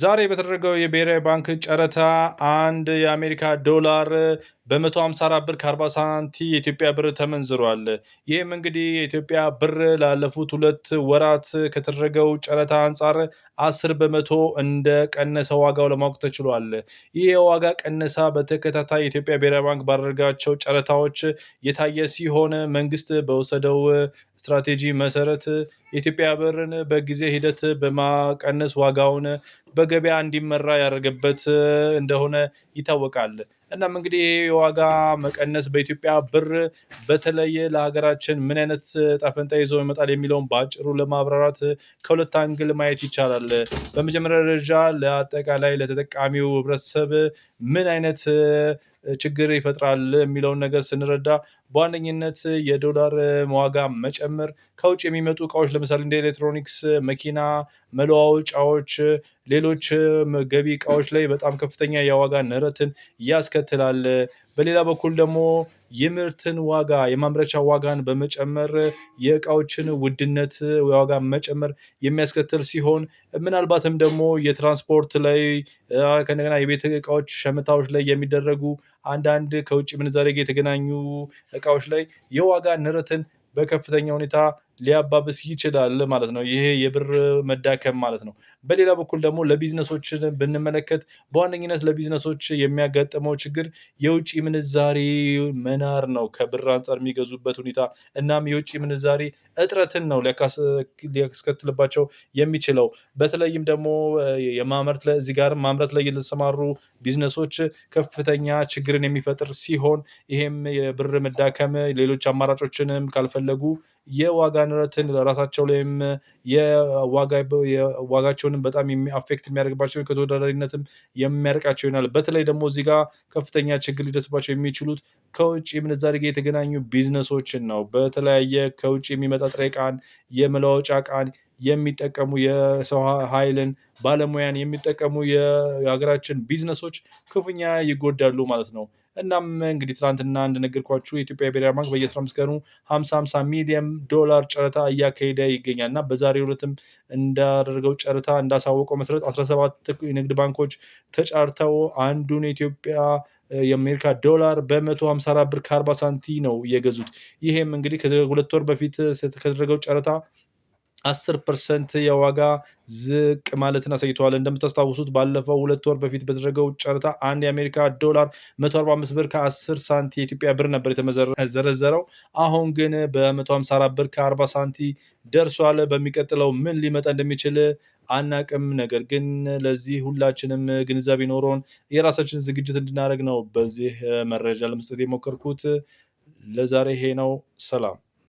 ዛሬ በተደረገው የብሔራዊ ባንክ ጨረታ አንድ የአሜሪካ ዶላር በ154 ብር ከ40 ሳንቲ የኢትዮጵያ ብር ተመንዝሯል። ይህም እንግዲህ የኢትዮጵያ ብር ላለፉት 2 ወራት ከተደረገው ጨረታ አንጻር 10 በመቶ እንደቀነሰ ዋጋው ለማወቅ ተችሏል። ይህ የዋጋ ቀነሳ በተከታታይ የኢትዮጵያ ብሔራዊ ባንክ ባደረጋቸው ጨረታዎች የታየ ሲሆን መንግስት በወሰደው ስትራቴጂ መሰረት የኢትዮጵያ ብርን በጊዜ ሂደት በማቀነስ ዋጋውን በገበያ እንዲመራ ያደረገበት እንደሆነ ይታወቃል። እናም እንግዲህ ይሄ የዋጋ መቀነስ በኢትዮጵያ ብር በተለየ ለሀገራችን ምን አይነት ዕጣ ፈንታ ይዞ ይመጣል የሚለውን በአጭሩ ለማብራራት ከሁለት አንግል ማየት ይቻላል። በመጀመሪያ ደረጃ ለአጠቃላይ ለተጠቃሚው ህብረተሰብ ምን አይነት ችግር ይፈጥራል የሚለውን ነገር ስንረዳ በዋነኝነት የዶላር ዋጋ መጨመር ከውጭ የሚመጡ እቃዎች ለምሳሌ እንደ ኤሌክትሮኒክስ፣ መኪና መለዋወጫዎች፣ ሌሎች ገቢ እቃዎች ላይ በጣም ከፍተኛ የዋጋ ንረትን ያስከትላል። በሌላ በኩል ደግሞ የምርትን ዋጋ የማምረቻ ዋጋን በመጨመር የእቃዎችን ውድነት የዋጋ መጨመር የሚያስከትል ሲሆን ምናልባትም ደግሞ የትራንስፖርት ላይ ከእንደገና የቤት እቃዎች ሸመታዎች ላይ የሚደረጉ አንዳንድ ከውጭ ምንዛሬ ጋር የተገናኙ እቃዎች ላይ የዋጋ ንረትን በከፍተኛ ሁኔታ ሊያባብስ ይችላል ማለት ነው። ይሄ የብር መዳከም ማለት ነው። በሌላ በኩል ደግሞ ለቢዝነሶች ብንመለከት በዋነኝነት ለቢዝነሶች የሚያጋጥመው ችግር የውጭ ምንዛሬ መናር ነው ከብር አንፃር የሚገዙበት ሁኔታ። እናም የውጭ ምንዛሬ እጥረትን ነው ሊያስከትልባቸው የሚችለው። በተለይም ደግሞ የማምረት ላይ እዚህ ጋር ማምረት ላይ የተሰማሩ ቢዝነሶች ከፍተኛ ችግርን የሚፈጥር ሲሆን ይሄም የብር መዳከም ሌሎች አማራጮችንም ካልፈለጉ የዋጋ ንረትን ለራሳቸው ላይም የዋጋቸውንም በጣም አፌክት የሚያደርግባቸው ከተወዳዳሪነትም የሚያርቃቸው ይሆናል። በተለይ ደግሞ እዚህ ጋር ከፍተኛ ችግር ሊደርስባቸው የሚችሉት ከውጭ ምንዛሬ ጋር የተገናኙ ቢዝነሶችን ነው። በተለያየ ከውጭ የሚመጣ ጥሬ ዕቃን የመለዋወጫ ዕቃን የሚጠቀሙ የሰው ኃይልን ባለሙያን የሚጠቀሙ የሀገራችን ቢዝነሶች ክፉኛ ይጎዳሉ ማለት ነው። እናም እንግዲህ ትላንትና እንደነገርኳችሁ የኢትዮጵያ ብሔራዊ ባንክ በየ15 ቀኑ 50 ሚሊዮን ዶላር ጨረታ እያካሄደ ይገኛል እና በዛሬው ዕለትም እንዳደረገው ጨረታ እንዳሳወቀው መሰረት 17 የንግድ ባንኮች ተጫርተው አንዱን የኢትዮጵያ የአሜሪካ ዶላር በ154 ብር ከ40 ሳንቲ ነው የገዙት። ይሄም እንግዲህ ከሁለት ወር በፊት ከተደረገው ጨረታ 10% የዋጋ ዝቅ ማለትን አሳይተዋል። እንደምታስታውሱት ባለፈው 2 ወር በፊት በተደረገው ጨረታ አንድ የአሜሪካ ዶላር 145 ብር ከ10 ሳንቲ የኢትዮጵያ ብር ነበር የተዘረዘረው። አሁን ግን በ154 ብር ከ40 ሳንቲ ደርሷል። በሚቀጥለው ምን ሊመጣ እንደሚችል አናቅም። ነገር ግን ለዚህ ሁላችንም ግንዛቤ ኖሮን የራሳችንን ዝግጅት እንድናደርግ ነው በዚህ መረጃ ለመስጠት የሞከርኩት። ለዛሬ ይሄ ነው። ሰላም።